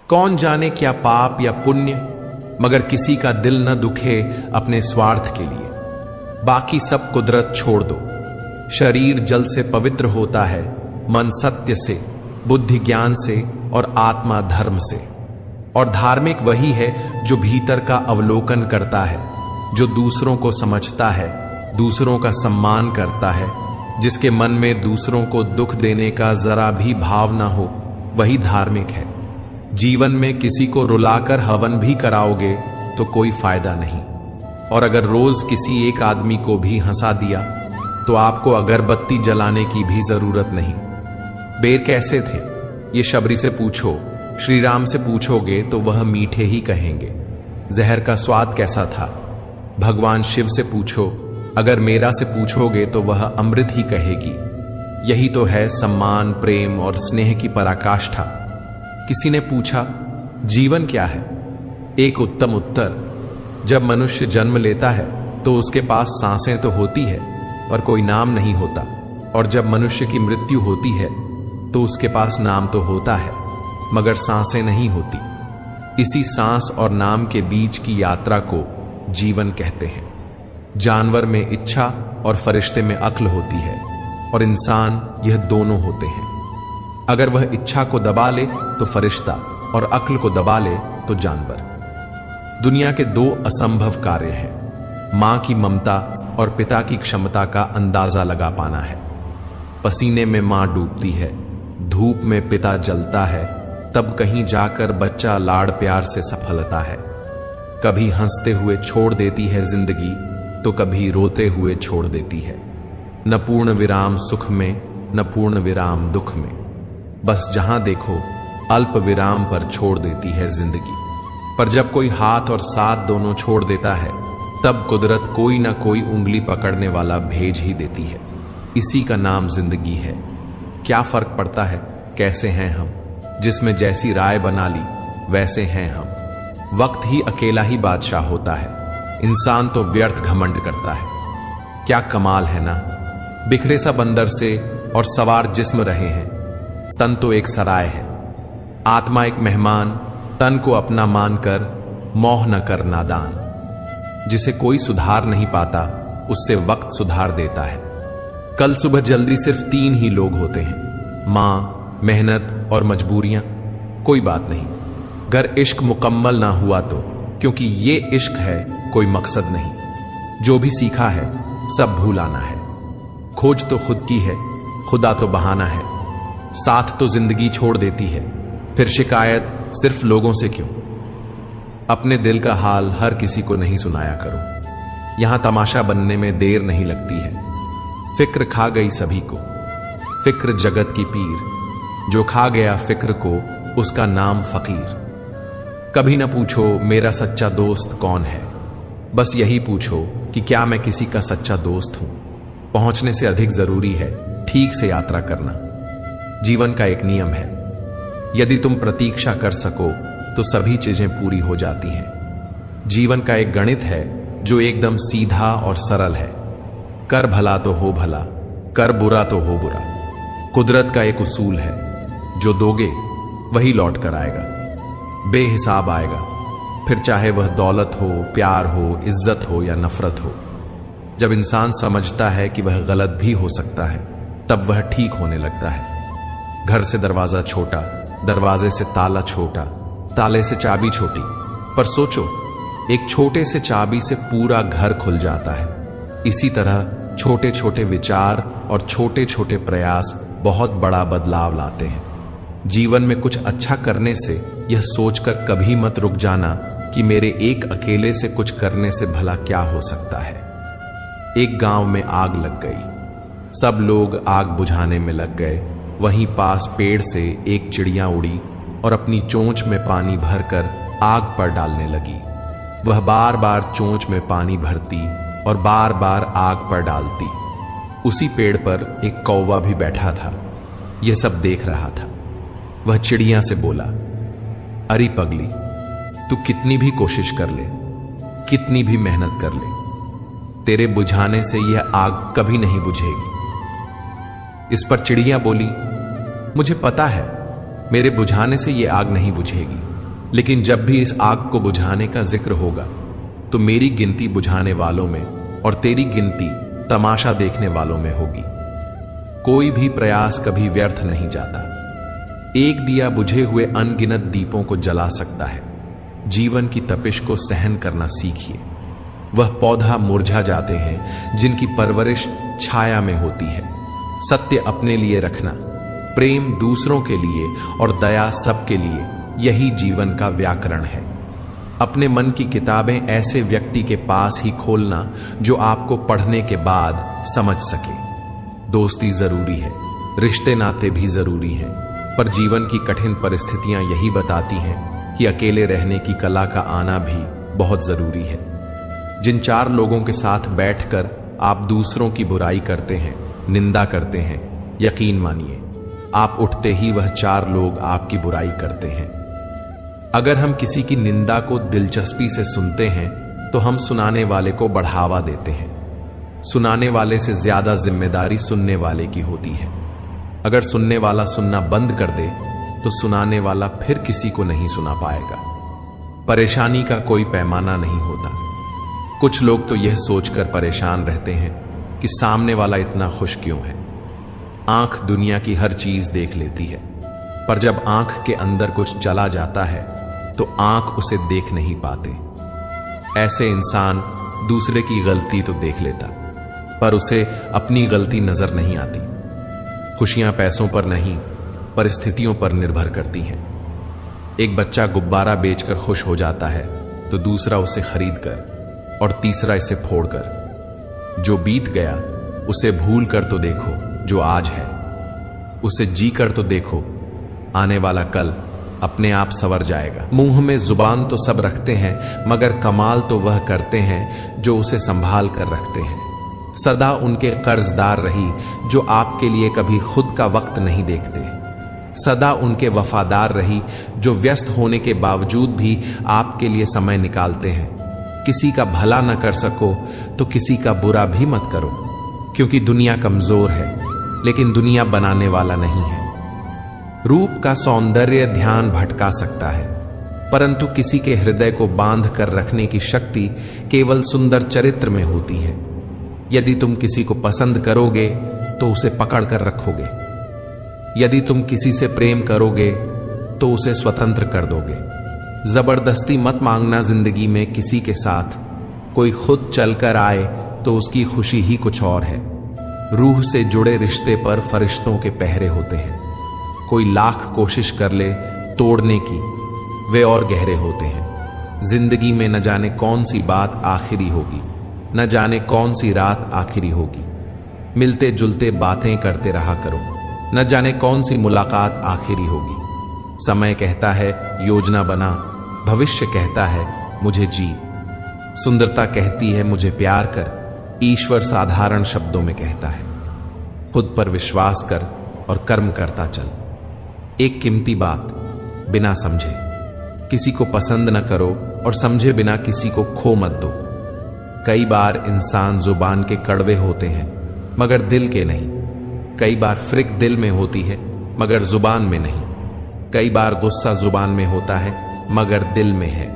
कौन जाने क्या पाप या पुण्य, मगर किसी का दिल न दुखे अपने स्वार्थ के लिए। बाकी सब कुदरत छोड़ दो। शरीर जल से पवित्र होता है, मन सत्य से, बुद्धि ज्ञान से और आत्मा धर्म से। और धार्मिक वही है जो भीतर का अवलोकन करता है, जो दूसरों को समझता है, दूसरों का सम्मान करता है, जिसके मन में दूसरों को दुख देने का जरा भी भाव ना हो, वही धार्मिक है। जीवन में किसी को रुलाकर हवन भी कराओगे तो कोई फायदा नहीं, और अगर रोज किसी एक आदमी को भी हंसा दिया तो आपको अगरबत्ती जलाने की भी जरूरत नहीं। बेर कैसे थे ये शबरी से पूछो, श्री राम से पूछोगे तो वह मीठे ही कहेंगे। जहर का स्वाद कैसा था भगवान शिव से पूछो, अगर मेरा से पूछोगे तो वह अमृत ही कहेगी। यही तो है सम्मान, प्रेम और स्नेह की पराकाष्ठा। किसी ने पूछा जीवन क्या है? एक उत्तम उत्तर, जब मनुष्य जन्म लेता है तो उसके पास सांसें तो होती है पर कोई नाम नहीं होता, और जब मनुष्य की मृत्यु होती है तो उसके पास नाम तो होता है मगर सांसें नहीं होती। इसी सांस और नाम के बीच की यात्रा को जीवन कहते हैं। जानवर में इच्छा और फरिश्ते में अक्ल होती है, और इंसान यह दोनों होते हैं। अगर वह इच्छा को दबा ले तो फरिश्ता, और अक्ल को दबा ले तो जानवर। दुनिया के दो असंभव कार्य हैं, मां की ममता और पिता की क्षमता का अंदाजा लगा पाना है। पसीने में मां डूबती है, धूप में पिता जलता है, तब कहीं जाकर बच्चा लाड़ प्यार से सफलता है। कभी हंसते हुए छोड़ देती है जिंदगी तो कभी रोते हुए छोड़ देती है। न पूर्ण विराम सुख में, न पूर्ण विराम दुख में, बस जहां देखो अल्प विराम पर छोड़ देती है जिंदगी। पर जब कोई हाथ और साथ दोनों छोड़ देता है तब कुदरत कोई ना कोई उंगली पकड़ने वाला भेज ही देती है। इसी का नाम जिंदगी है। क्या फर्क पड़ता है कैसे हैं हम, जिसमें जैसी राय बना ली वैसे हैं हम। वक्त ही अकेला ही बादशाह होता है, इंसान तो व्यर्थ घमंड करता है। क्या कमाल है ना, बिखरे सा बंदर से और सवार जिस्म रहे हैं। तन तो एक सराय है, आत्मा एक मेहमान, तन को अपना मानकर मोह न कर नादान। जिसे कोई सुधार नहीं पाता उससे वक्त सुधार देता है। कल सुबह जल्दी सिर्फ 3 ही लोग होते हैं, मां, मेहनत और मजबूरियां। कोई बात नहीं, अगर इश्क मुकम्मल ना हुआ तो, क्योंकि ये इश्क है, कोई मकसद नहीं। जो भी सीखा है सब भूल आना है। खोज तो खुद की है, खुदा तो बहाना है। साथ तो जिंदगी छोड़ देती है, फिर शिकायत सिर्फ लोगों से क्यों। अपने दिल का हाल हर किसी को नहीं सुनाया करो, यहां तमाशा बनने में देर नहीं लगती है। फिक्र खा गई सभी को, फिक्र जगत की पीर। जो खा गया फिक्र को उसका नाम फकीर। कभी न पूछो मेरा सच्चा दोस्त कौन है, बस यही पूछो कि क्या मैं किसी का सच्चा दोस्त हूं। पहुंचने से अधिक जरूरी है ठीक से यात्रा करना। जीवन का एक नियम है, यदि तुम प्रतीक्षा कर सको तो सभी चीजें पूरी हो जाती हैं। जीवन का एक गणित है जो एकदम सीधा और सरल है, कर भला तो हो भला, कर बुरा तो हो बुरा। कुदरत का एक उसूल है, जो दोगे वही लौट कर आएगा, बेहिसाब आएगा, फिर चाहे वह दौलत हो, प्यार हो, इज्जत हो या नफरत हो। जब इंसान समझता है कि वह गलत भी हो सकता है तब वह ठीक होने लगता है। घर से दरवाजा छोटा, दरवाजे से ताला छोटा, ताले से चाबी छोटी, पर सोचो एक छोटे से चाबी से पूरा घर खुल जाता है। इसी तरह छोटे छोटे विचार और छोटे छोटे प्रयास बहुत बड़ा बदलाव लाते हैं। जीवन में कुछ अच्छा करने से यह सोचकर कभी मत रुक जाना कि मेरे एक अकेले से कुछ करने से भला क्या हो सकता है। एक गांव में आग लग गई, सब लोग आग बुझाने में लग गए। वहीं पास पेड़ से एक चिड़िया उड़ी और अपनी चोंच में पानी भरकर आग पर डालने लगी। वह बार बार चोंच में पानी भरती और बार बार आग पर डालती। उसी पेड़ पर एक कौवा भी बैठा था, यह सब देख रहा था। वह चिड़िया से बोला, अरे पगली, तू कितनी भी कोशिश कर ले, कितनी भी मेहनत कर ले, तेरे बुझाने से यह आग कभी नहीं बुझेगी। इस पर चिड़िया बोली, मुझे पता है मेरे बुझाने से यह आग नहीं बुझेगी, लेकिन जब भी इस आग को बुझाने का जिक्र होगा तो मेरी गिनती बुझाने वालों में और तेरी गिनती तमाशा देखने वालों में होगी। कोई भी प्रयास कभी व्यर्थ नहीं जाता। एक दिया बुझे हुए अनगिनत दीपों को जला सकता है। जीवन की तपिश को सहन करना सीखिए। वह पौधा मुरझा जाते हैं जिनकी परवरिश छाया में होती है। सत्य अपने लिए रखना, प्रेम दूसरों के लिए और दया सबके लिए, यही जीवन का व्याकरण है। अपने मन की किताबें ऐसे व्यक्ति के पास ही खोलना जो आपको पढ़ने के बाद समझ सके। दोस्ती जरूरी है, रिश्ते नाते भी जरूरी हैं, पर जीवन की कठिन परिस्थितियां यही बताती हैं कि अकेले रहने की कला का आना भी बहुत जरूरी है। जिन 4 लोगों के साथ बैठकर आप दूसरों की बुराई करते हैं, निंदा करते हैं, यकीन मानिए आप उठते ही वह 4 लोग आपकी बुराई करते हैं। अगर हम किसी की निंदा को दिलचस्पी से सुनते हैं तो हम सुनाने वाले को बढ़ावा देते हैं। सुनाने वाले से ज्यादा जिम्मेदारी सुनने वाले की होती है। अगर सुनने वाला सुनना बंद कर दे तो सुनाने वाला फिर किसी को नहीं सुना पाएगा। परेशानी का कोई पैमाना नहीं होता। कुछ लोग तो यह सोचकर परेशान रहते हैं कि सामने वाला इतना खुश क्यों है। आंख दुनिया की हर चीज देख लेती है, पर जब आंख के अंदर कुछ चला जाता है तो आंख उसे देख नहीं पाते। ऐसे इंसान दूसरे की गलती तो देख लेता, पर उसे अपनी गलती नजर नहीं आती। खुशियां पैसों पर नहीं, परिस्थितियों पर निर्भर करती हैं। एक बच्चा गुब्बारा बेचकर खुश हो जाता है तो दूसरा उसे खरीदकर और तीसरा इसे फोड़कर। जो बीत गया उसे भूल कर तो देखो जो आज है, उसे जी कर तो देखो आने वाला कल अपने आप संवर जाएगा। मुंह में जुबान तो सब रखते हैं, मगर कमाल तो वह करते हैं जो उसे संभाल कर रखते हैं। सदा उनके कर्जदार रही जो आपके लिए कभी खुद का वक्त नहीं देखते। सदा उनके वफादार रही जो व्यस्त होने के बावजूद भी आपके लिए समय निकालते हैं। किसी का भला न कर सको तो किसी का बुरा भी मत करो, क्योंकि दुनिया कमजोर है लेकिन दुनिया बनाने वाला नहीं है। रूप का सौंदर्य ध्यान भटका सकता है, परंतु किसी के हृदय को बांध कर रखने की शक्ति केवल सुंदर चरित्र में होती है। यदि तुम किसी को पसंद करोगे तो उसे पकड़ कर रखोगे। यदि तुम किसी से प्रेम करोगे तो उसे स्वतंत्र कर दोगे। जबरदस्ती मत मांगना जिंदगी में किसी के साथ। कोई खुद चलकर आए तो उसकी खुशी ही कुछ और है। रूह से जुड़े रिश्ते पर फरिश्तों के पहरे होते हैं। कोई लाख कोशिश कर ले तोड़ने की, वे और गहरे होते हैं। जिंदगी में न जाने कौन सी बात आखिरी होगी, न जाने कौन सी रात आखिरी होगी। मिलते जुलते बातें करते रहा करो, न जाने कौन सी मुलाकात आखिरी होगी। समय कहता है योजना बना, भविष्य कहता है मुझे जी। सुंदरता कहती है मुझे प्यार कर, ईश्वर साधारण शब्दों में कहता है खुद पर विश्वास कर और कर्म करता चल। एक कीमती बात, बिना समझे किसी को पसंद न करो और समझे बिना किसी को खो मत दो। कई बार इंसान जुबान के कड़वे होते हैं मगर दिल के नहीं। कई बार फ्रिक दिल में होती है मगर जुबान में नहीं। कई बार गुस्सा जुबान में होता है मगर दिल में है।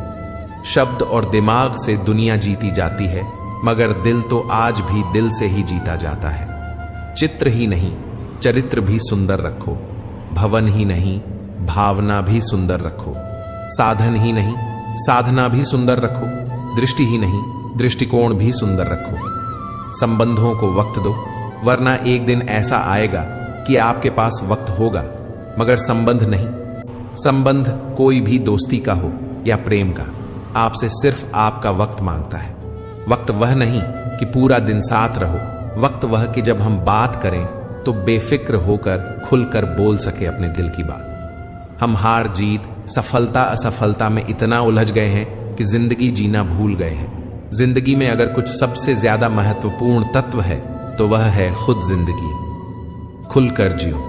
शब्द और दिमाग से दुनिया जीती जाती है, मगर दिल तो आज भी दिल से ही जीता जाता है। चित्र ही नहीं चरित्र भी सुंदर रखो। भवन ही नहीं भावना भी सुंदर रखो। साधन ही नहीं साधना भी सुंदर रखो। दृष्टि ही नहीं दृष्टिकोण भी सुंदर रखो। संबंधों को वक्त दो, वरना एक दिन ऐसा आएगा कि आपके पास वक्त होगा मगर संबंध नहीं। संबंध कोई भी दोस्ती का हो या प्रेम का, आपसे सिर्फ आपका वक्त मांगता है। वक्त वह नहीं कि पूरा दिन साथ रहो। वक्त वह कि जब हम बात करें तो बेफिक्र होकर खुलकर बोल सके अपने दिल की बात। हम हार जीत सफलता असफलता में इतना उलझ गए हैं कि जिंदगी जीना भूल गए हैं। जिंदगी में अगर कुछ सबसे ज्यादा महत्वपूर्ण तत्व है तो वह है खुद जिंदगी। खुलकर जियो।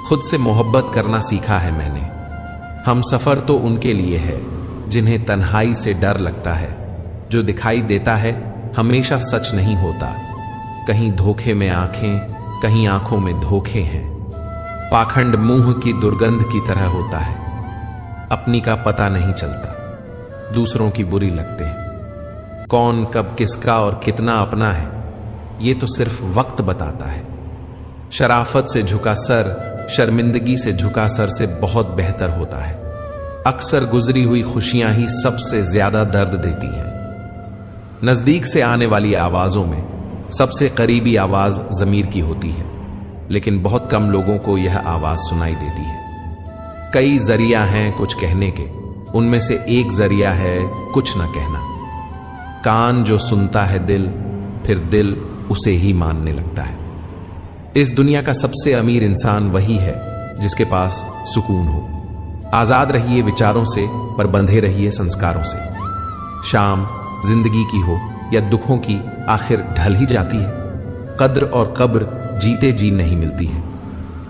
खुद से मोहब्बत करना सीखा है मैंने। हम सफर तो उनके लिए है जिन्हें तन्हाई से डर लगता है। जो दिखाई देता है हमेशा सच नहीं होता। कहीं धोखे में आंखें, कहीं आंखों में धोखे हैं। पाखंड मुंह की दुर्गंध की तरह होता है। अपनी का पता नहीं चलता, दूसरों की बुरी लगते हैं। कौन कब किसका और कितना अपना है, ये तो सिर्फ वक्त बताता है। शराफत से झुका सर शर्मिंदगी से झुका सर से बहुत बेहतर होता है। अक्सर गुजरी हुई खुशियां ही सबसे ज्यादा दर्द देती हैं। नजदीक से आने वाली आवाजों में सबसे करीबी आवाज ज़मीर की होती है, लेकिन बहुत कम लोगों को यह आवाज सुनाई देती है। कई जरिया हैं कुछ कहने के, उनमें से एक जरिया है कुछ न कहना। कान जो सुनता है दिल, फिर दिल उसे ही मानने लगता है। इस दुनिया का सबसे अमीर इंसान वही है जिसके पास सुकून हो। आजाद रहिए विचारों से, पर बंधे रहिए संस्कारों से। शाम जिंदगी की हो या दुखों की, आखिर ढल ही जाती है। कद्र और कब्र जीते जी नहीं मिलती है।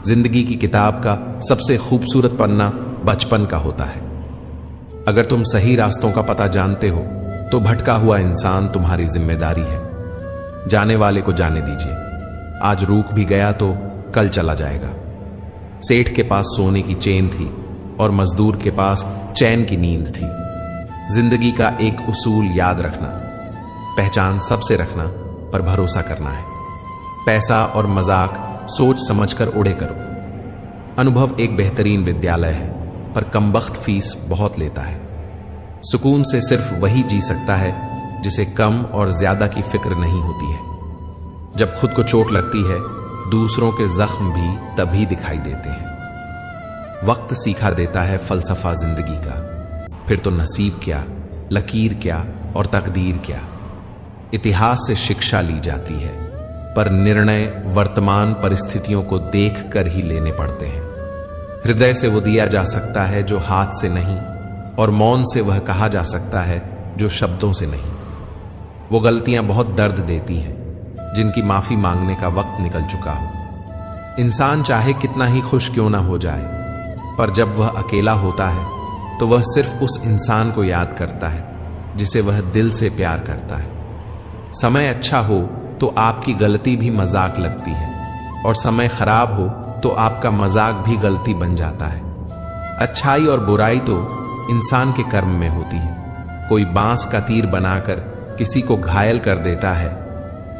जिंदगी की किताब का सबसे खूबसूरत पन्ना बचपन का होता है। अगर तुम सही रास्तों का पता जानते हो तो भटका हुआ इंसान तुम्हारी जिम्मेदारी है। जाने वाले को जाने दीजिए। आज रूठ भी गया तो कल चला जाएगा। सेठ के पास सोने की चेन थी और मजदूर के पास चैन की नींद थी। जिंदगी का एक उसूल याद रखना, पहचान सबसे रखना, पर भरोसा करना है। पैसा और मजाक सोच समझकर उड़े करो। अनुभव एक बेहतरीन विद्यालय है, पर कमबख्त फीस बहुत लेता है। सुकून से सिर्फ वही जी सकता है जिसे कम और ज्यादा की फिक्र नहीं होती है। जब खुद को चोट लगती है, दूसरों के जख्म भी तभी दिखाई देते हैं। वक्त सिखा देता है फलसफा जिंदगी का, फिर तो नसीब क्या, लकीर क्या और तकदीर क्या। इतिहास से शिक्षा ली जाती है, पर निर्णय वर्तमान परिस्थितियों को देख कर ही लेने पड़ते हैं। हृदय से वो दिया जा सकता है जो हाथ से नहीं, और मौन से वह कहा जा सकता है जो शब्दों से नहीं। वो गलतियां बहुत दर्द देती हैं जिनकी माफी मांगने का वक्त निकल चुका हो। इंसान चाहे कितना ही खुश क्यों ना हो जाए, पर जब वह अकेला होता है तो वह सिर्फ उस इंसान को याद करता है जिसे वह दिल से प्यार करता है। समय अच्छा हो तो आपकी गलती भी मजाक लगती है, और समय खराब हो तो आपका मजाक भी गलती बन जाता है। अच्छाई और बुराई तो इंसान के कर्म में होती है। कोई बांस का तीर बनाकर किसी को घायल कर देता है,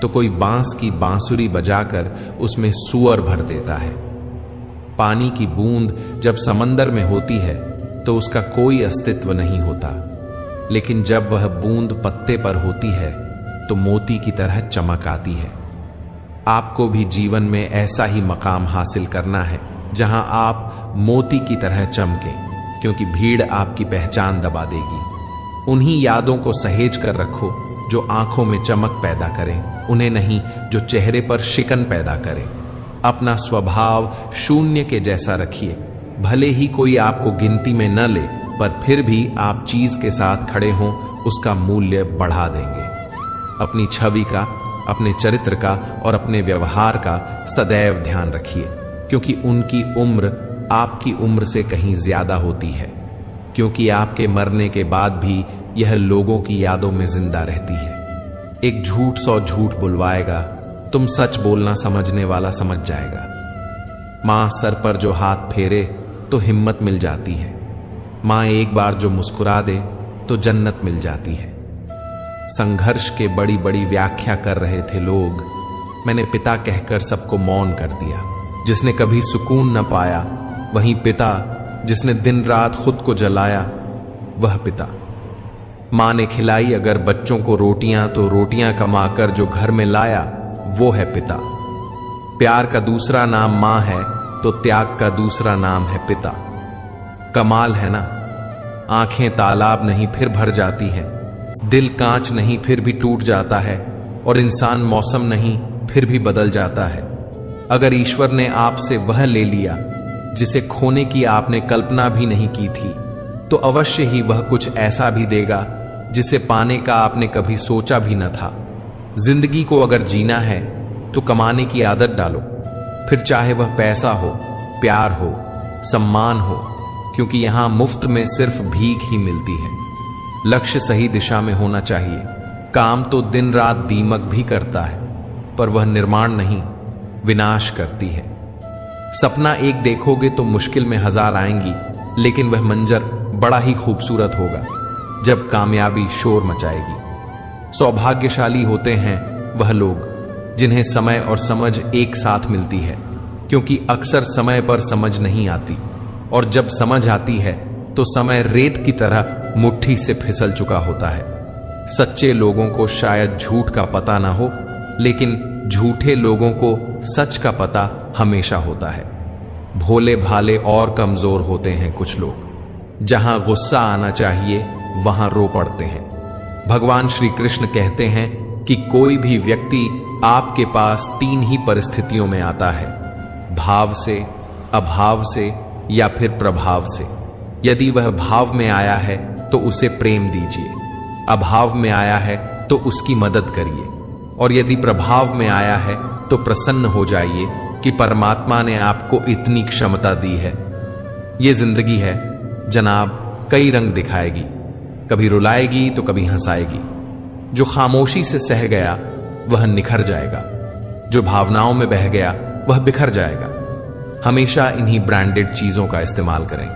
तो कोई बांस की बांसुरी बजाकर उसमें सूअर भर देता है। पानी की बूंद जब समंदर में होती है तो उसका कोई अस्तित्व नहीं होता, लेकिन जब वह बूंद पत्ते पर होती है तो मोती की तरह चमक आती है। आपको भी जीवन में ऐसा ही मकाम हासिल करना है जहां आप मोती की तरह चमकें, क्योंकि भीड़ आपकी पहचान दबा देगी। उन्हीं यादों को सहेज कर रखो जो आंखों में चमक पैदा करें, उन्हें नहीं जो चेहरे पर शिकन पैदा करें। अपना स्वभाव शून्य के जैसा रखिए। भले ही कोई आपको गिनती में न ले, पर फिर भी आप चीज के साथ खड़े हों, उसका मूल्य बढ़ा देंगे। अपनी छवि का, अपने चरित्र का और अपने व्यवहार का सदैव ध्यान रखिए, क्योंकि उनकी उम्र आपकी उम्र से कहीं ज्यादा होती है। क्योंकि आपके मरने के बाद भी यह लोगों की यादों में जिंदा रहती है। एक झूठ 100 झूठ बुलवाएगा, तुम सच बोलना समझने वाला समझ जाएगा। मां सर पर जो हाथ फेरे तो हिम्मत मिल जाती है। मां एक बार जो मुस्कुरा दे तो जन्नत मिल जाती है। संघर्ष के बड़ी बड़ी व्याख्या कर रहे थे लोग, मैंने पिता कहकर सबको मौन कर दिया। जिसने कभी सुकून न पाया वहीं पिता, जिसने दिन रात खुद को जलाया वह पिता। मां ने खिलाई अगर बच्चों को रोटियां, तो रोटियां कमाकर जो घर में लाया वो है पिता। प्यार का दूसरा नाम मां है तो त्याग का दूसरा नाम है पिता। कमाल है ना, आंखें तालाब नहीं फिर भर जाती हैं, दिल कांच नहीं फिर भी टूट जाता है, और इंसान मौसम नहीं फिर भी बदल जाता है। अगर ईश्वर ने आपसे वह ले लिया जिसे खोने की आपने कल्पना भी नहीं की थी, तो अवश्य ही वह कुछ ऐसा भी देगा जिसे पाने का आपने कभी सोचा भी न था। जिंदगी को अगर जीना है तो कमाने की आदत डालो, फिर चाहे वह पैसा हो, प्यार हो, सम्मान हो, क्योंकि यहां मुफ्त में सिर्फ भीख ही मिलती है। लक्ष्य सही दिशा में होना चाहिए। काम तो दिन रात दीमक भी करता है, पर वह निर्माण नहीं, विनाश करती है। सपना एक देखोगे तो मुश्किल में 1000 आएंगी, लेकिन वह मंजर बड़ा ही खूबसूरत होगा जब कामयाबी शोर मचाएगी। सौभाग्यशाली होते हैं वह लोग जिन्हें समय और समझ एक साथ मिलती है, क्योंकि अक्सर समय पर समझ नहीं आती, और जब समझ आती है तो समय रेत की तरह मुट्ठी से फिसल चुका होता है। सच्चे लोगों को शायद झूठ का पता ना हो, लेकिन झूठे लोगों को सच का पता हमेशा होता है। भोले भाले और कमजोर होते हैं कुछ लोग, जहां गुस्सा आना चाहिए वहां रो पड़ते हैं। भगवान श्री कृष्ण कहते हैं कि कोई भी व्यक्ति आपके पास 3 ही परिस्थितियों में आता है, भाव से, अभाव से या फिर प्रभाव से। यदि वह भाव में आया है तो उसे प्रेम दीजिए, अभाव में आया है तो उसकी मदद करिए, और यदि प्रभाव में आया है तो प्रसन्न हो जाइए कि परमात्मा ने आपको इतनी क्षमता दी है। यह जिंदगी है जनाब, कई रंग दिखाएगी, कभी रुलाएगी तो कभी हंसाएगी। जो खामोशी से सह गया वह निखर जाएगा, जो भावनाओं में बह गया वह बिखर जाएगा। हमेशा इन्हीं ब्रांडेड चीजों का इस्तेमाल करें।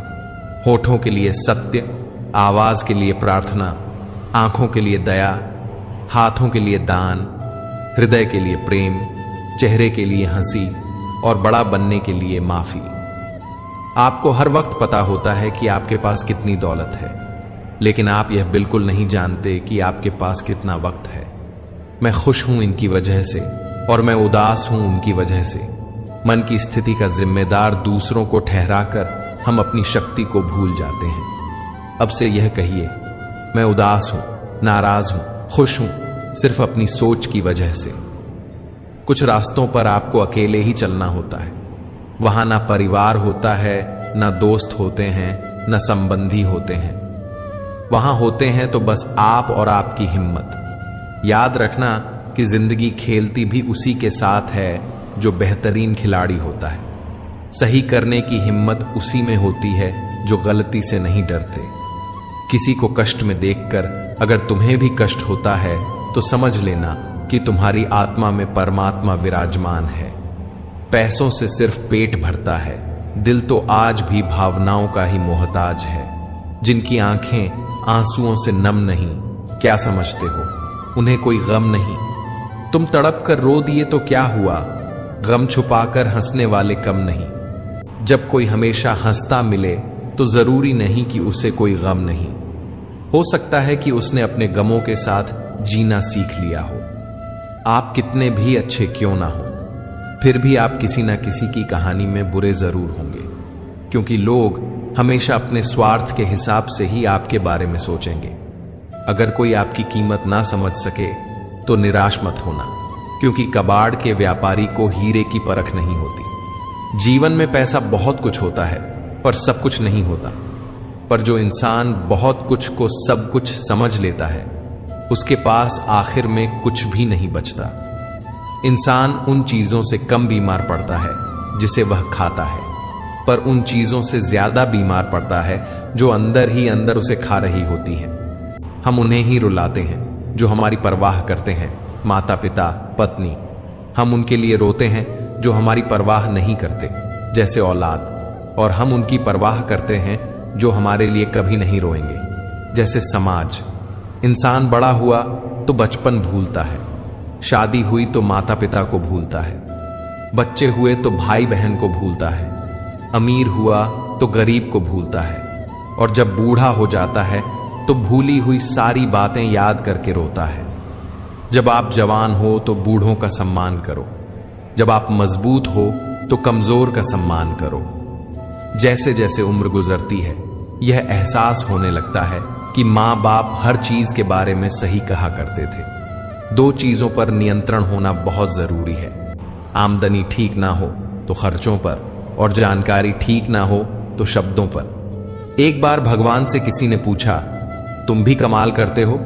होठों के लिए सत्य, आवाज के लिए प्रार्थना, आंखों के लिए दया, हाथों के लिए दान, हृदय के लिए प्रेम, चेहरे के लिए हंसी और बड़ा बनने के लिए माफी। आपको हर वक्त पता होता है कि आपके पास कितनी दौलत है, लेकिन आप यह बिल्कुल नहीं जानते कि आपके पास कितना वक्त है। मैं खुश हूं इनकी वजह से और मैं उदास हूं उनकी वजह से। मन की स्थिति का जिम्मेदार दूसरों को ठहराकर हम अपनी शक्ति को भूल जाते हैं। अब से यह कहिए, मैं उदास हूं, नाराज हूं, खुश हूं, सिर्फ अपनी सोच की वजह से। कुछ रास्तों पर आपको अकेले ही चलना होता है। वहां ना परिवार होता है, ना दोस्त होते हैं, ना संबंधी होते हैं। वहां होते हैं तो बस आप और आपकी हिम्मत। याद रखना कि जिंदगी खेलती भी उसी के साथ है जो बेहतरीन खिलाड़ी होता है। सही करने की हिम्मत उसी में होती है जो गलती से नहीं डरते। किसी को कष्ट में देखकर अगर तुम्हें भी कष्ट होता है तो समझ लेना कि तुम्हारी आत्मा में परमात्मा विराजमान है। पैसों से सिर्फ पेट भरता है, दिल तो आज भी भावनाओं का ही मोहताज है। जिनकी आंखें आंसुओं से नम नहीं, क्या समझते हो, उन्हें कोई गम नहीं। तुम तड़प कर रो दिए तो क्या हुआ, गम छुपाकर हंसने वाले कम नहीं। जब कोई हमेशा हंसता मिले तो जरूरी नहीं कि उसे कोई गम नहीं। हो सकता है कि उसने अपने गमों के साथ जीना सीख लिया हो। आप कितने भी अच्छे क्यों ना हो, फिर भी आप किसी ना किसी की कहानी में बुरे जरूर होंगे, क्योंकि लोग हमेशा अपने स्वार्थ के हिसाब से ही आपके बारे में सोचेंगे। अगर कोई आपकी कीमत ना समझ सके तो निराश मत होना, क्योंकि कबाड़ के व्यापारी को हीरे की परख नहीं होती। जीवन में पैसा बहुत कुछ होता है पर सब कुछ नहीं होता। पर जो इंसान बहुत कुछ को सब कुछ समझ लेता है, उसके पास आखिर में कुछ भी नहीं बचता। इंसान उन चीजों से कम बीमार पड़ता है जिसे वह खाता है, पर उन चीजों से ज्यादा बीमार पड़ता है जो अंदर ही अंदर उसे खा रही होती हैं। हम उन्हें ही रुलाते हैं जो हमारी परवाह करते हैं, माता पिता, पत्नी। हम उनके लिए रोते हैं जो हमारी परवाह नहीं करते, जैसे औलाद, और हम उनकी परवाह करते हैं जो हमारे लिए कभी नहीं रोएंगे, जैसे समाज। इंसान बड़ा हुआ तो बचपन भूलता है, शादी हुई तो माता पिता को भूलता है, बच्चे हुए तो भाई बहन को भूलता है, अमीर हुआ तो गरीब को भूलता है, और जब बूढ़ा हो जाता है तो भूली हुई सारी बातें याद करके रोता है। जब आप जवान हो तो बूढ़ों का सम्मान करो, जब आप मजबूत हो तो कमजोर का सम्मान करो। जैसे जैसे उम्र गुजरती है, यह एहसास होने लगता है कि माँ बाप हर चीज के बारे में सही कहा करते थे। 2 चीजों पर नियंत्रण होना बहुत जरूरी है। आमदनी ठीक ना हो तो खर्चों पर, और जानकारी ठीक ना हो तो शब्दों पर। एक बार भगवान से किसी ने पूछा, तुम भी कमाल करते हो,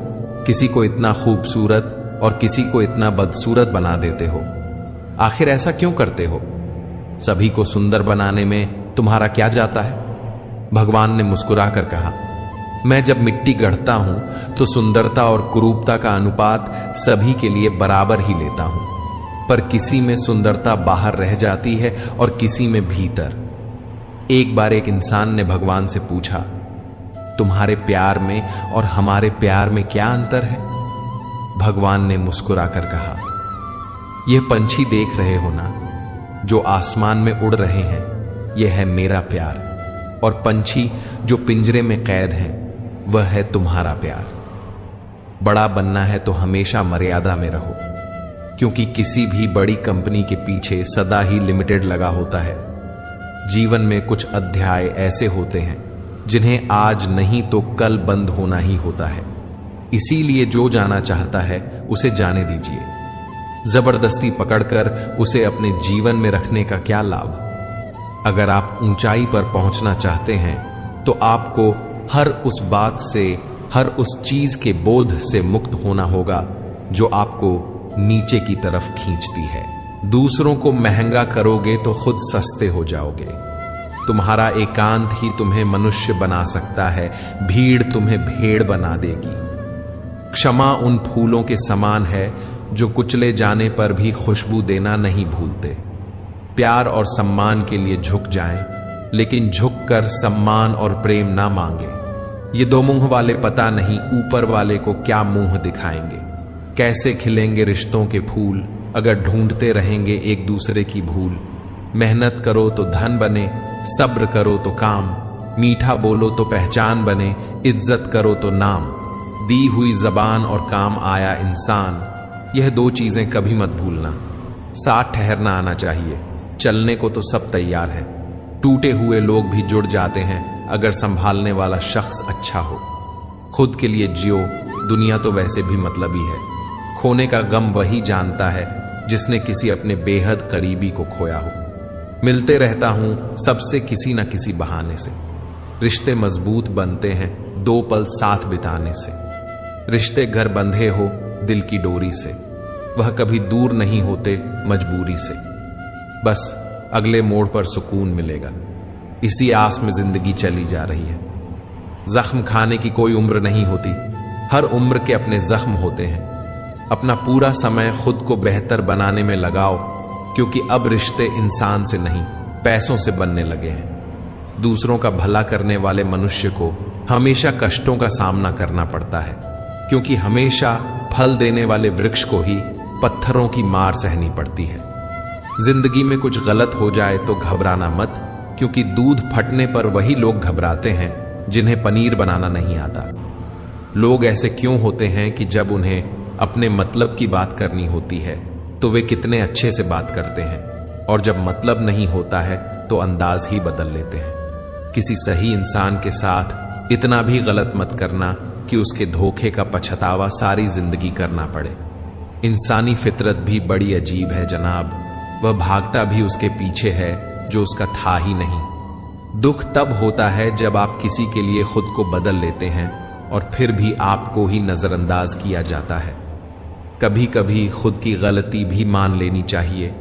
किसी को इतना खूबसूरत और किसी को इतना बदसूरत बना देते हो, आखिर ऐसा क्यों करते हो? सभी को सुंदर बनाने में तुम्हारा क्या जाता है? भगवान ने मुस्कुराकर कहा, मैं जब मिट्टी गढ़ता हूं तो सुंदरता और कुरूपता का अनुपात सभी के लिए बराबर ही लेता हूं, पर किसी में सुंदरता बाहर रह जाती है और किसी में भीतर। एक बार एक इंसान ने भगवान से पूछा, तुम्हारे प्यार में और हमारे प्यार में क्या अंतर है? भगवान ने मुस्कुराकर कहा, यह पंछी देख रहे हो ना, जो आसमान में उड़ रहे हैं, यह है मेरा प्यार, और पंछी जो पिंजरे में कैद हैं, वह है तुम्हारा प्यार। बड़ा बनना है तो हमेशा मर्यादा में रहो, क्योंकि किसी भी बड़ी कंपनी के पीछे सदा ही लिमिटेड लगा होता है। जीवन में कुछ अध्याय ऐसे होते हैं जिन्हें आज नहीं तो कल बंद होना ही होता है। इसीलिए जो जाना चाहता है उसे जाने दीजिए। जबरदस्ती पकड़कर उसे अपने जीवन में रखने का क्या लाभ? अगर आप ऊंचाई पर पहुंचना चाहते हैं तो आपको हर उस बात से, हर उस चीज के बोध से मुक्त होना होगा जो आपको नीचे की तरफ खींचती है। दूसरों को महंगा करोगे तो खुद सस्ते हो जाओगे। तुम्हारा एकांत ही तुम्हें मनुष्य बना सकता है, भीड़ तुम्हें भेड़ बना देगी। क्षमा उन फूलों के समान है जो कुचले जाने पर भी खुशबू देना नहीं भूलते। प्यार और सम्मान के लिए झुक जाएं, लेकिन झुककर सम्मान और प्रेम ना मांगे। ये दो मुंह वाले पता नहीं ऊपर वाले को क्या मुंह दिखाएंगे। कैसे खिलेंगे रिश्तों के फूल अगर ढूंढते रहेंगे एक दूसरे की भूल। मेहनत करो तो धन बने, सब्र करो तो काम, मीठा बोलो तो पहचान बने, इज्जत करो तो नाम। दी हुई जबान और काम आया इंसान, यह दो चीजें कभी मत भूलना। साथ ठहरना आना चाहिए, चलने को तो सब तैयार है। टूटे हुए लोग भी जुड़ जाते हैं अगर संभालने वाला शख्स अच्छा हो। खुद के लिए जियो, दुनिया तो वैसे भी मतलबी है। खोने का गम वही जानता है जिसने किसी अपने बेहद करीबी को खोया हो। मिलते रहता हूं सबसे किसी न किसी बहाने से। रिश्ते मजबूत बनते हैं दो पल साथ बिताने से। रिश्ते घर बंधे हो दिल की डोरी से, वह कभी दूर नहीं होते मजबूरी से। बस अगले मोड़ पर सुकून मिलेगा, इसी आस में जिंदगी चली जा रही है। जख्म खाने की कोई उम्र नहीं होती, हर उम्र के अपने जख्म होते हैं। अपना पूरा समय खुद को बेहतर बनाने में लगाओ, क्योंकि अब रिश्ते इंसान से नहीं पैसों से बनने लगे हैं। दूसरों का भला करने वाले मनुष्य को हमेशा कष्टों का सामना करना पड़ता है, क्योंकि हमेशा फल देने वाले वृक्ष को ही पत्थरों की मार सहनी पड़ती है। जिंदगी में कुछ गलत हो जाए तो घबराना मत, क्योंकि दूध फटने पर वही लोग घबराते हैं जिन्हें पनीर बनाना नहीं आता। लोग ऐसे क्यों होते हैं कि जब उन्हें अपने मतलब की बात करनी होती है तो वे कितने अच्छे से बात करते हैं, और जब मतलब नहीं होता है तो अंदाज ही बदल लेते हैं। किसी सही इंसान के साथ इतना भी गलत मत करना कि उसके धोखे का पछतावा सारी जिंदगी करना पड़े। इंसानी फितरत भी बड़ी अजीब है जनाब, वह भागता भी उसके पीछे है जो उसका था ही नहीं। दुख तब होता है जब आप किसी के लिए खुद को बदल लेते हैं और फिर भी आपको ही नजरअंदाज किया जाता है। कभी कभी खुद की गलती भी मान लेनी चाहिए,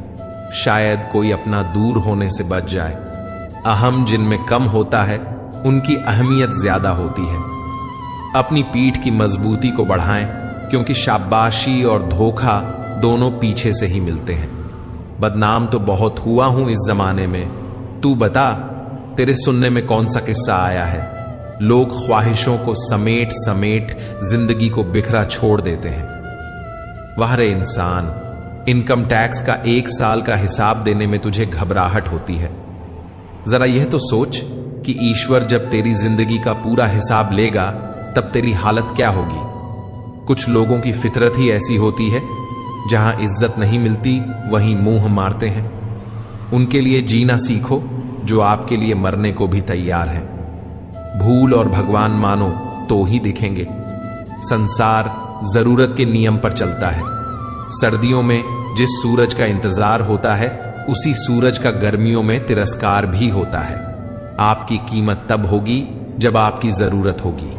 शायद कोई अपना दूर होने से बच जाए। अहम जिनमें कम होता है उनकी अहमियत ज्यादा होती है। अपनी पीठ की मजबूती को बढ़ाएं, क्योंकि शाबाशी और धोखा दोनों पीछे से ही मिलते हैं। बदनाम तो बहुत हुआ हूं इस जमाने में, तू बता तेरे सुनने में कौन सा किस्सा आया है। लोग ख्वाहिशों को समेट समेट जिंदगी को बिखरा छोड़ देते हैं। वाह रे इंसान, इनकम टैक्स का 1 साल का हिसाब देने में तुझे घबराहट होती है। जरा यह तो सोच कि ईश्वर जब तेरी जिंदगी का पूरा हिसाब लेगा तब तेरी हालत क्या होगी। कुछ लोगों की फितरत ही ऐसी होती है, जहां इज्जत नहीं मिलती वहीं मुंह मारते हैं। उनके लिए जीना सीखो जो आपके लिए मरने को भी तैयार हैं। भूल और भगवान मानो तो ही दिखेंगे। संसार जरूरत के नियम पर चलता है। सर्दियों में जिस सूरज का इंतजार होता है उसी सूरज का गर्मियों में तिरस्कार भी होता है। आपकी कीमत तब होगी जब आपकी जरूरत होगी।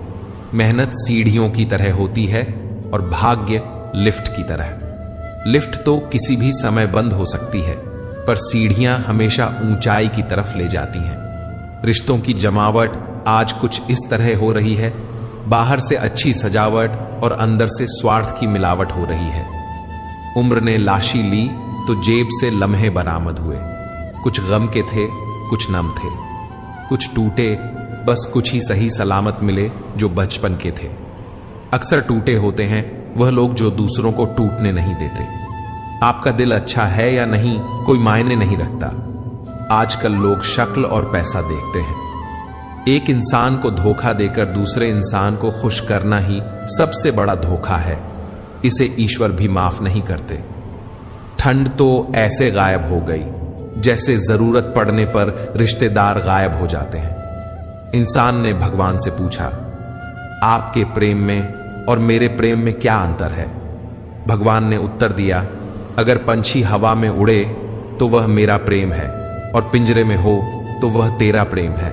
मेहनत सीढ़ियों की तरह होती है और भाग्य लिफ्ट की तरह। लिफ्ट तो किसी भी समय बंद हो सकती है, पर सीढ़ियां हमेशा ऊंचाई की तरफ ले जाती हैं। रिश्तों की जमावट आज कुछ इस तरह हो रही है, बाहर से अच्छी सजावट और अंदर से स्वार्थ की मिलावट हो रही है। उम्र ने लाशी ली तो जेब से लम्हे बरामद हुए। कुछ गम के थे, कुछ नम थे, कुछ टूटे, बस कुछ ही सही सलामत मिले जो बचपन के थे। अक्सर टूटे होते हैं वह लोग जो दूसरों को टूटने नहीं देते। आपका दिल अच्छा है या नहीं कोई मायने नहीं रखता। आजकल लोग शक्ल और पैसा देखते हैं। एक इंसान को धोखा देकर दूसरे इंसान को खुश करना ही सबसे बड़ा धोखा है। इसे ईश्वर भी माफ नहीं करते। ठंड तो ऐसे गायब हो गई जैसे जरूरत पड़ने पर रिश्तेदार गायब हो जाते हैं। इंसान ने भगवान से पूछा, आपके प्रेम में और मेरे प्रेम में क्या अंतर है? भगवान ने उत्तर दिया, अगर पंछी हवा में उड़े तो वह मेरा प्रेम है और पिंजरे में हो तो वह तेरा प्रेम है।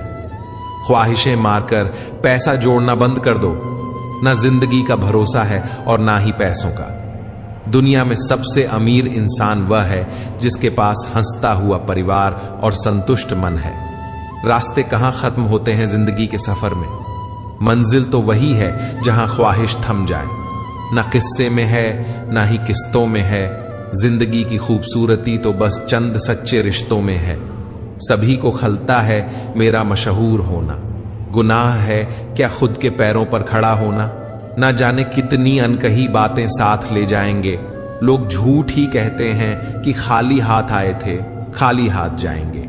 ख्वाहिशें मारकर पैसा जोड़ना बंद कर दो। ना जिंदगी का भरोसा है और ना ही पैसों का। दुनिया में सबसे अमीर इंसान वह है जिसके पास हंसता हुआ परिवार और संतुष्ट मन है। रास्ते कहां खत्म होते हैं जिंदगी के सफर में? मंजिल तो वही है जहां ख्वाहिश थम जाए। ना किस्से में है ना ही किस्तों में है। जिंदगी की खूबसूरती तो बस चंद सच्चे रिश्तों में है। सभी को खलता है मेरा मशहूर होना। गुनाह है क्या खुद के पैरों पर खड़ा होना? ना जाने कितनी अनकही बातें साथ ले जाएंगे। लोग झूठ ही कहते हैं कि खाली हाथ आए थे, खाली हाथ जाएंगे।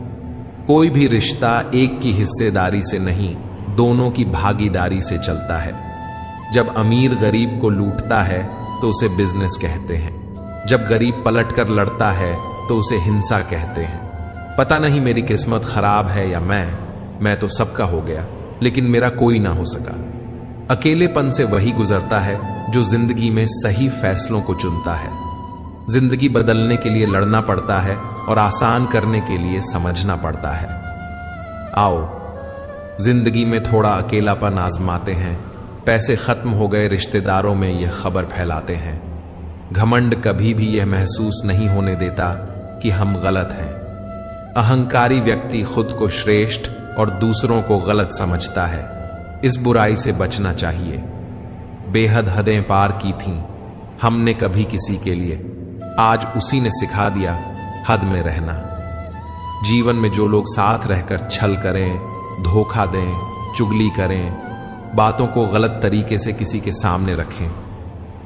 कोई भी रिश्ता एक की हिस्सेदारी से नहीं, दोनों की भागीदारी से चलता है। जब अमीर गरीब को लूटता है तो उसे बिजनेस कहते हैं। जब गरीब पलट कर लड़ता है तो उसे हिंसा कहते हैं। पता नहीं मेरी किस्मत खराब है या मैं तो सबका हो गया लेकिन मेरा कोई ना हो सका। अकेलेपन से वही गुजरता है जो जिंदगी में सही फैसलों को चुनता है। जिंदगी बदलने के लिए लड़ना पड़ता है और आसान करने के लिए समझना पड़ता है। आओ जिंदगी में थोड़ा अकेलापन आजमाते हैं। पैसे खत्म हो गए रिश्तेदारों में यह खबर फैलाते हैं। घमंड कभी भी यह महसूस नहीं होने देता कि हम गलत हैं। अहंकारी व्यक्ति खुद को श्रेष्ठ और दूसरों को गलत समझता है। इस बुराई से बचना चाहिए। बेहद हदें पार की थीं हमने कभी किसी के लिए, आज उसी ने सिखा दिया हद में रहना। जीवन में जो लोग साथ रहकर छल करें, धोखा दें, चुगली करें, बातों को गलत तरीके से किसी के सामने रखें,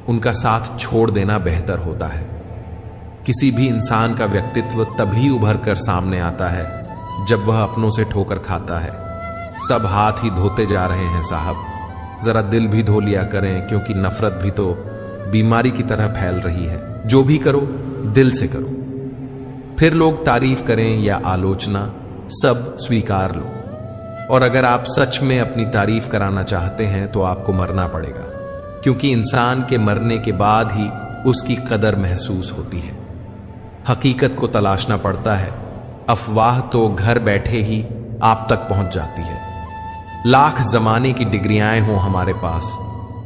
उनका साथ छोड़ देना बेहतर होता है। किसी भी इंसान का व्यक्तित्व तभी उभर कर सामने आता है जब वह अपनों से ठोकर खाता है। सब हाथ ही धोते जा रहे हैं साहब, जरा दिल भी धो लिया करें, क्योंकि नफरत भी तो बीमारी की तरह फैल रही है। जो भी करो दिल से करो। फिर लोग तारीफ करें या आलोचना, सब स्वीकार लो। और अगर आप सच में अपनी तारीफ कराना चाहते हैं तो आपको मरना पड़ेगा, क्योंकि इंसान के मरने के बाद ही उसकी कदर महसूस होती है। हकीकत को तलाशना पड़ता है। अफवाह तो घर बैठे ही आप तक पहुंच जाती है। लाख जमाने की डिग्रियां हों हमारे पास,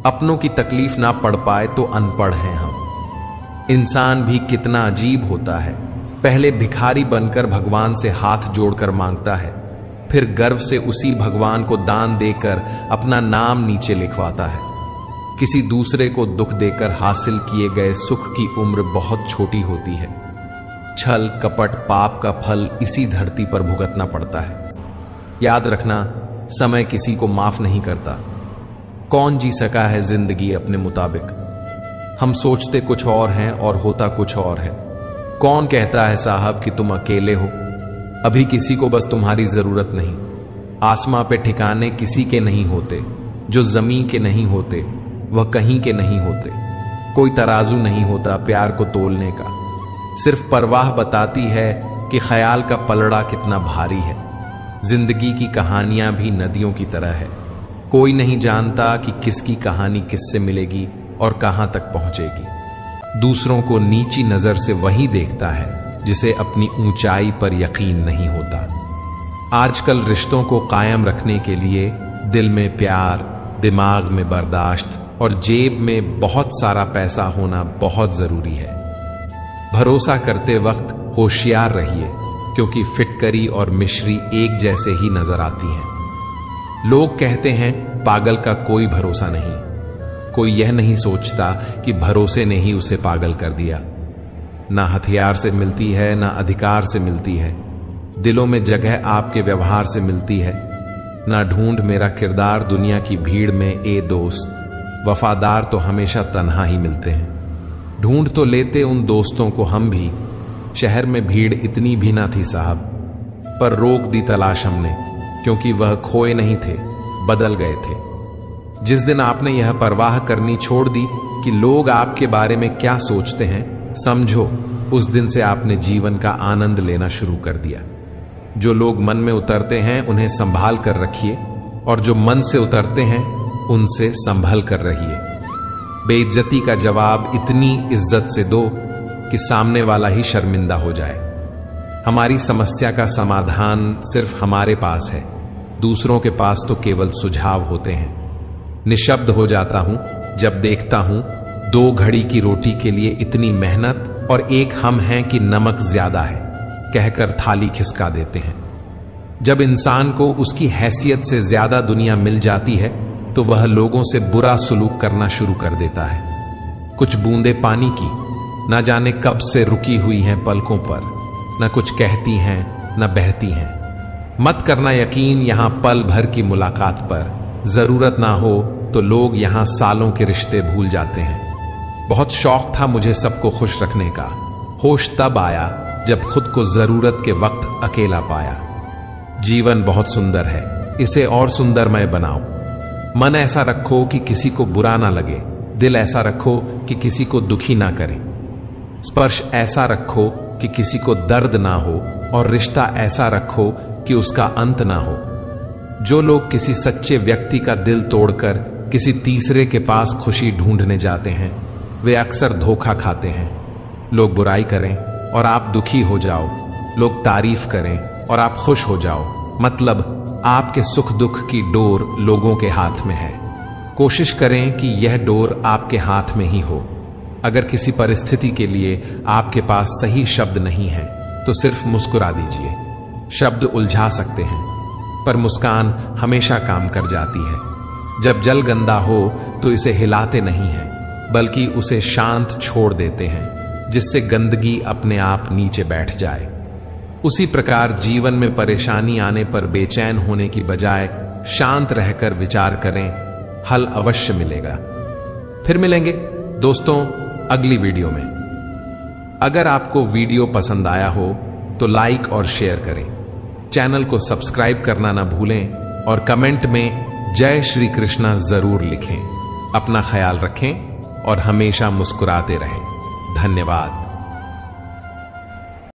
अपनों की तकलीफ ना पढ़ पाए तो अनपढ़ हैं हम। इंसान भी कितना अजीब होता है। पहले भिखारी बनकर भगवान से हाथ जोड़कर मांगता है, फिर गर्व से उसी भगवान को दान देकर अपना नाम नीचे लिखवाता है। किसी दूसरे को दुख देकर हासिल किए गए सुख की उम्र बहुत छोटी होती है। छल कपट पाप का फल इसी धरती पर भुगतना पड़ता है। याद रखना, समय किसी को माफ नहीं करता। कौन जी सका है जिंदगी अपने मुताबिक? हम सोचते कुछ और हैं और होता कुछ और है। कौन कहता है साहब कि तुम अकेले हो? अभी किसी को बस तुम्हारी जरूरत नहीं। आसमां पे ठिकाने किसी के नहीं होते। जो जमीन के नहीं होते वह कहीं के नहीं होते। कोई तराजू नहीं होता प्यार को तोलने का। सिर्फ परवाह बताती है कि ख्याल का पलड़ा कितना भारी है। जिंदगी की कहानियां भी नदियों की तरह है। कोई नहीं जानता कि किसकी कहानी किससे मिलेगी और कहां तक पहुंचेगी। दूसरों को नीची नजर से वही देखता है जिसे अपनी ऊंचाई पर यकीन नहीं होता। आजकल रिश्तों को कायम रखने के लिए दिल में प्यार, दिमाग में बर्दाश्त और जेब में बहुत सारा पैसा होना बहुत जरूरी है। भरोसा करते वक्त होशियार रहिए, क्योंकि फिटकरी और मिश्री एक जैसे ही नजर आती हैं। लोग कहते हैं पागल का कोई भरोसा नहीं। कोई यह नहीं सोचता कि भरोसे ने ही उसे पागल कर दिया। ना हथियार से मिलती है ना अधिकार से मिलती है। दिलों में जगह आपके व्यवहार से मिलती है। ना ढूंढ मेरा किरदार दुनिया की भीड़ में ए दोस्त, वफादार तो हमेशा तन्हा ही मिलते हैं। ढूंढ तो लेते उन दोस्तों को हम भी, शहर में भीड़ इतनी भी ना थी साहब, पर रोक दी तलाश हमने, क्योंकि वह खोए नहीं थे, बदल गए थे। जिस दिन आपने यह परवाह करनी छोड़ दी कि लोग आपके बारे में क्या सोचते हैं, समझो उस दिन से आपने जीवन का आनंद लेना शुरू कर दिया। जो लोग मन में उतरते हैं उन्हें संभाल कर रखिए, और जो मन से उतरते हैं उनसे संभल कर रहिए। बेइज्जती का जवाब इतनी इज्जत से दो कि सामने वाला ही शर्मिंदा हो जाए। हमारी समस्या का समाधान सिर्फ हमारे पास है, दूसरों के पास तो केवल सुझाव होते हैं। निशब्द हो जाता हूं जब देखता हूं 2 घड़ी की रोटी के लिए इतनी मेहनत और एक हम हैं कि नमक ज्यादा है कहकर थाली खिसका देते हैं। जब इंसान को उसकी हैसियत से ज्यादा दुनिया मिल जाती है तो वह लोगों से बुरा सुलूक करना शुरू कर देता है। कुछ बूंदे पानी की ना जाने कब से रुकी हुई हैं पलकों पर, न कुछ कहती हैं न बहती हैं। मत करना यकीन यहां पल भर की मुलाकात पर, जरूरत ना हो तो लोग यहां सालों के रिश्ते भूल जाते हैं। बहुत शौक था मुझे सबको खुश रखने का, होश तब आया जब खुद को जरूरत के वक्त अकेला पाया। जीवन बहुत सुंदर है, इसे और सुंदरमय बनाओ। मन ऐसा रखो कि किसी को बुरा ना लगे, दिल ऐसा रखो कि किसी को दुखी ना करे, स्पर्श ऐसा रखो कि किसी को दर्द ना हो, और रिश्ता ऐसा रखो कि उसका अंत ना हो। जो लोग किसी सच्चे व्यक्ति का दिल तोड़कर किसी तीसरे के पास खुशी ढूंढने जाते हैं, वे अक्सर धोखा खाते हैं। लोग बुराई करें और आप दुखी हो जाओ, लोग तारीफ करें और आप खुश हो जाओ, मतलब आपके सुख दुख की डोर लोगों के हाथ में है। कोशिश करें कि यह डोर आपके हाथ में ही हो। अगर किसी परिस्थिति के लिए आपके पास सही शब्द नहीं है तो सिर्फ मुस्कुरा दीजिए। शब्द उलझा सकते हैं, पर मुस्कान हमेशा काम कर जाती है। जब जल गंदा हो तो इसे हिलाते नहीं हैं, बल्कि उसे शांत छोड़ देते हैं, जिससे गंदगी अपने आप नीचे बैठ जाए। उसी प्रकार जीवन में परेशानी आने पर बेचैन होने की बजाय शांत रहकर विचार करें, हल अवश्य मिलेगा। फिर मिलेंगे दोस्तों अगली वीडियो में। अगर आपको वीडियो पसंद आया हो तो लाइक और शेयर करें, चैनल को सब्सक्राइब करना ना भूलें, और कमेंट में जय श्री कृष्णा जरूर लिखें। अपना ख्याल रखें और हमेशा मुस्कुराते रहें। धन्यवाद।